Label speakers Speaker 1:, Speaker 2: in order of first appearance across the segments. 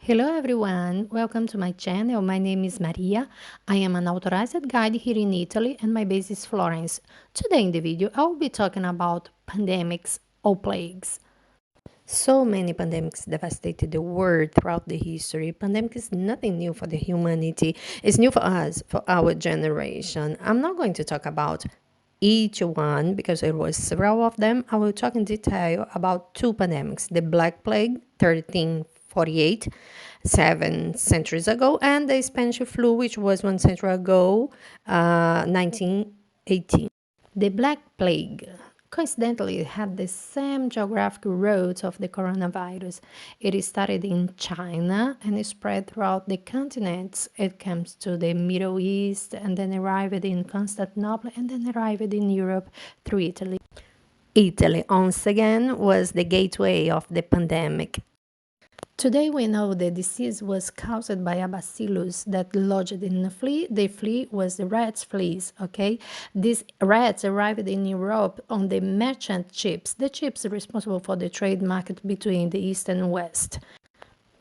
Speaker 1: Hello everyone, welcome to my channel. My name is Maria. I am an authorized guide here in Italy and my base is Florence. Today in the video I will be talking about pandemics or plagues. So many pandemics devastated the world throughout the history. Pandemic is nothing new for the humanity. It's new for us, for our generation. I'm not going to talk about each one because there was several of them. I will talk in detail about two pandemics: the Black Plague, 1348, 7 centuries ago, and the Spanish flu, which was 1 century ago, 1918. The Black Plague coincidentally had the same geographical route of the coronavirus. It started in China and it spread throughout the continents. It comes to the Middle East and then arrived in Constantinople and then arrived in Europe through Italy. Italy, once again, was the gateway of the pandemic. Today we know the disease was caused by a bacillus that lodged in a flea. The flea was the rat's fleas, okay? These rats arrived in Europe on the merchant ships, the ships responsible for the trade market between the East and West.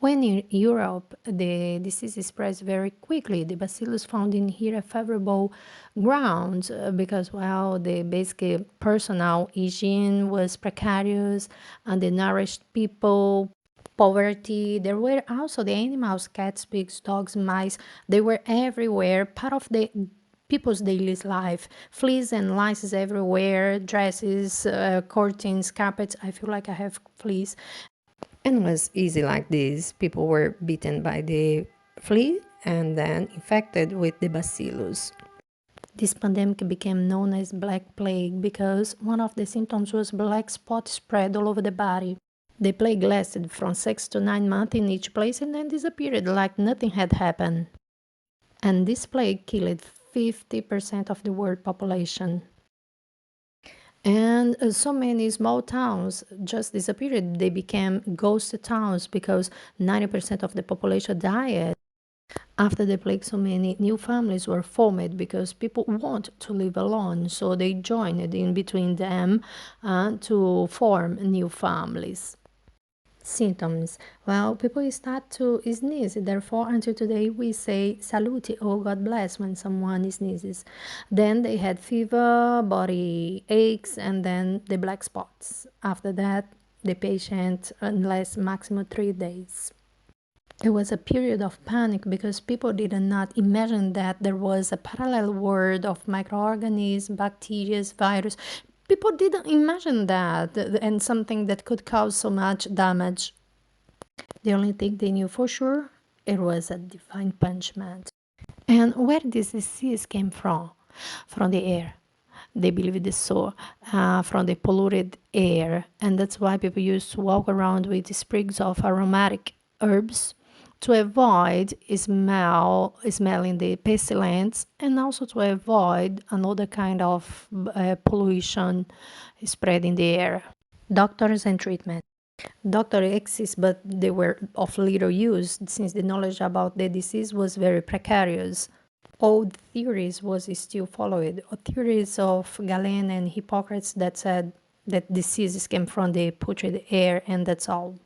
Speaker 1: When in Europe, the disease spreads very quickly. The bacillus found in here a favorable ground because, well, the basic personal hygiene was precarious and the nourished people poverty. There were also the animals, cats, pigs, dogs, mice. They were everywhere, part of the people's daily life. Fleas and lice everywhere, dresses, curtains, carpets. I feel like I have fleas. And it was easy like this. People were bitten by the flea and then infected with the bacillus. This pandemic became known as Black Plague because one of the symptoms was black spot spread all over the body. The plague lasted from 6 to 9 months in each place and then disappeared like nothing had happened. And this plague killed 50% of the world population. And so many small towns just disappeared. They became ghost towns because 90% of the population died. After the plague, so many new families were formed because people want to live alone. So they joined in between them to form new families. Symptoms. Well, people start to sneeze. Therefore, until today, we say salute or God bless when someone sneezes. Then they had fever, body aches, and then the black spots. After that, the patient lasts maximum 3 days. It was a period of panic because people did not imagine that there was a parallel world of microorganisms, bacteria, virus. People didn't imagine that and something that could cause so much damage. The only thing they knew for sure, it was a divine punishment. And where this disease came from? From the air. They believed so, from the polluted air. And that's why people used to walk around with sprigs of aromatic herbs to avoid smelling the pestilence and also to avoid another kind of pollution spread in the air. Doctors and treatment. Doctors exist, but they were of little use since the knowledge about the disease was very precarious. Old theories was still followed, or theories of Galen and Hippocrates that said that diseases came from the putrid air and that's all.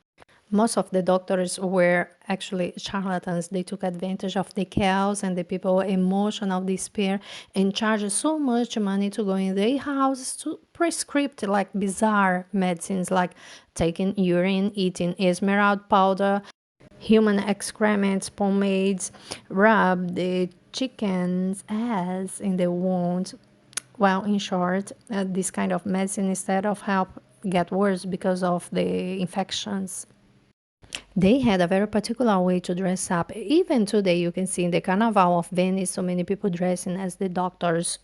Speaker 1: Most of the doctors were actually charlatans. They took advantage of the chaos and the people emotional despair and charged so much money to go in their houses to prescribe like bizarre medicines like taking urine, eating esmeralda powder, human excrements, pomades, rub the chicken's ass in the wound. Well, in short, this kind of medicine instead of help get worse because of the infections. They had a very particular way to dress up. Even today, you can see in the Carnival of Venice, so many people dressing as the doctors.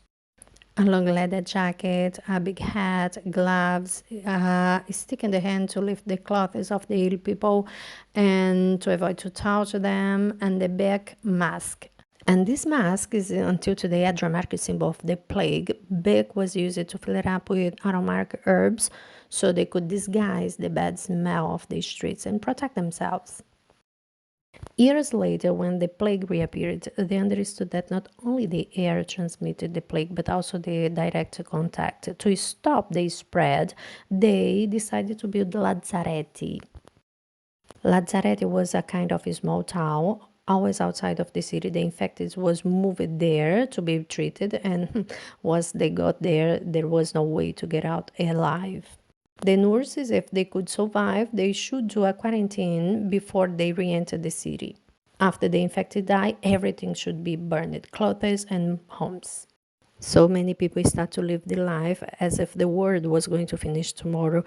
Speaker 1: A long leather jacket, a big hat, gloves, a stick in the hand to lift the clothes of the ill people and to avoid to touch them, and the back mask. And this mask is until today a dramatic symbol of the plague. Beck was used to fill it up with aromatic herbs so they could disguise the bad smell of the streets and protect themselves. Years later, when the plague reappeared, they understood that not only the air transmitted the plague, but also the direct contact. To stop the spread, they decided to build lazzaretti. Lazzareti was a kind of a small town, always outside of the city. The infected was moved there to be treated, and once they got there, there was no way to get out alive. The nurses, if they could survive, they should do a quarantine before they re-enter the city. After the infected die, everything should be burned, clothes and homes. So many people start to live their life as if the world was going to finish tomorrow.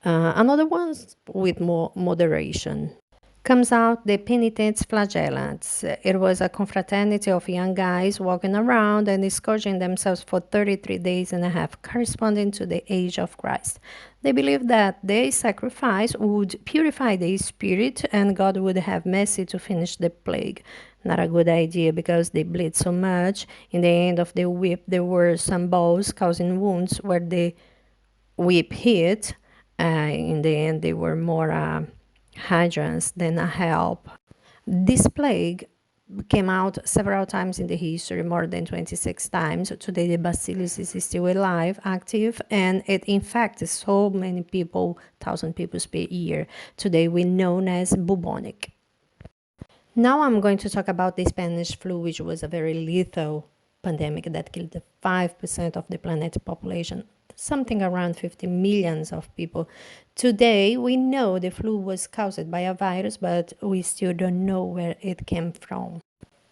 Speaker 1: Another ones with more moderation. Comes out the penitents flagellants. It was a confraternity of young guys walking around and scourging themselves for 33 days and a half, corresponding to the age of Christ. They believed that their sacrifice would purify their spirit and God would have mercy to finish the plague. Not a good idea because they bleed so much. In the end of the whip, there were some balls causing wounds where the whip hit. In the end, they were more hydrants than a help. This plague came out several times in the history, more than 26 times. Today, the bacillus is still alive, active, and it infects so many people, 1,000 people per year. Today, we known as bubonic. Now I'm going to talk about the Spanish flu, which was a very lethal pandemic that killed 5% of the planet's population, something around 50 millions of people. Today, we know the flu was caused by a virus, but we still don't know where it came from.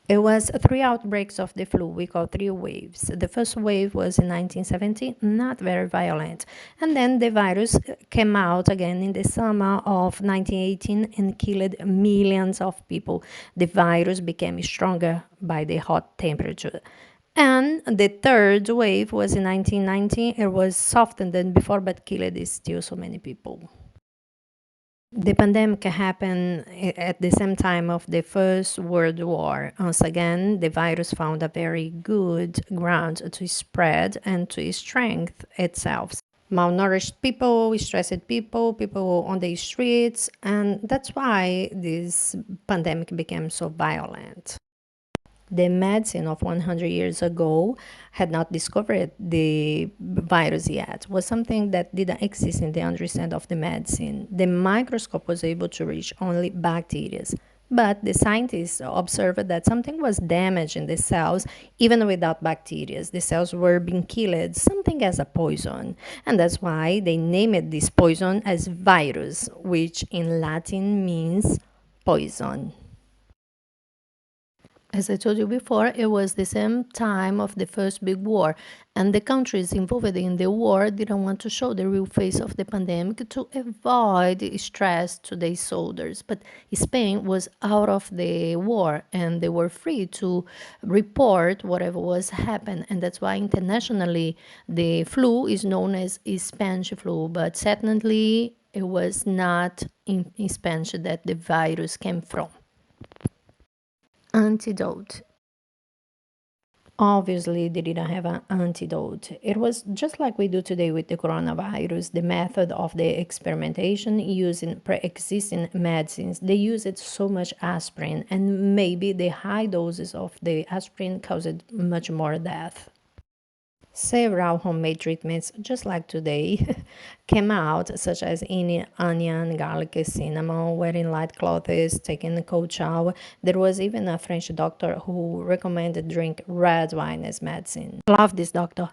Speaker 1: It was three outbreaks of the flu, we call three waves. The first wave was in 1970, not very violent. And then the virus came out again in the summer of 1918 and killed millions of people. The virus became stronger by the hot temperature. And the third wave was in 1990. It was softer than before, but killed still so many people. The pandemic happened at the same time of the First World War. Once again, the virus found a very good ground to spread and to strengthen itself. Malnourished people, stressed people, people on the streets, and that's why this pandemic became so violent. The medicine of 100 years ago had not discovered the virus yet. It was something that didn't exist in the understanding of the medicine. The microscope was able to reach only bacteria. But the scientists observed that something was damaged in the cells even without bacteria. The cells were being killed, something as a poison. And that's why they named this poison as virus, which in Latin means poison. As I told you before, it was the same time of the first big war, and the countries involved in the war didn't want to show the real face of the pandemic to avoid stress to their soldiers. But Spain was out of the war, and they were free to report whatever was happening, and that's why internationally the flu is known as Spanish flu. But certainly, it was not in Spanish that the virus came from. Antidote. Obviously, they didn't have an antidote. It was just like we do today with the coronavirus, the method of the experimentation using pre existing medicines. They used so much aspirin, and maybe the high doses of the aspirin caused much more death. Several homemade treatments, just like today, came out, such as eating onion, garlic, cinnamon, wearing light clothes, taking a cold shower. There was even a French doctor who recommended drink red wine as medicine. Love this doctor.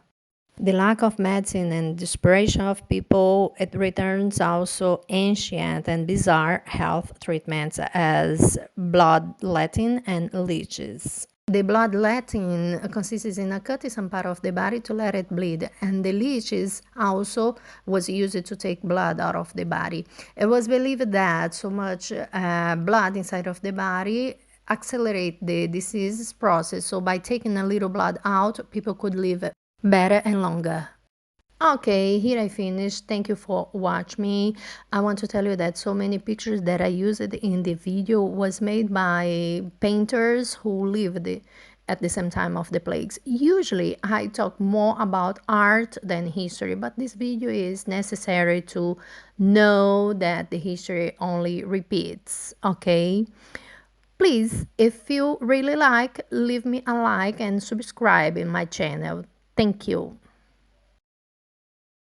Speaker 1: The lack of medicine and desperation of people, it returns also ancient and bizarre health treatments as bloodletting and leeches. The bloodletting consists in cutting some part of the body to let it bleed, and the leeches also was used to take blood out of the body. It was believed that so much blood inside of the body accelerate the disease process, so by taking a little blood out, people could live better and longer. Okay, here I finished. Thank you for watching me. I want to tell you that so many pictures that I used in the video was made by painters who lived at the same time of the plagues. Usually I talk more about art than history, but this video is necessary to know that the history only repeats, okay? Please, if you really like, leave me a like and subscribe in my channel. Thank you.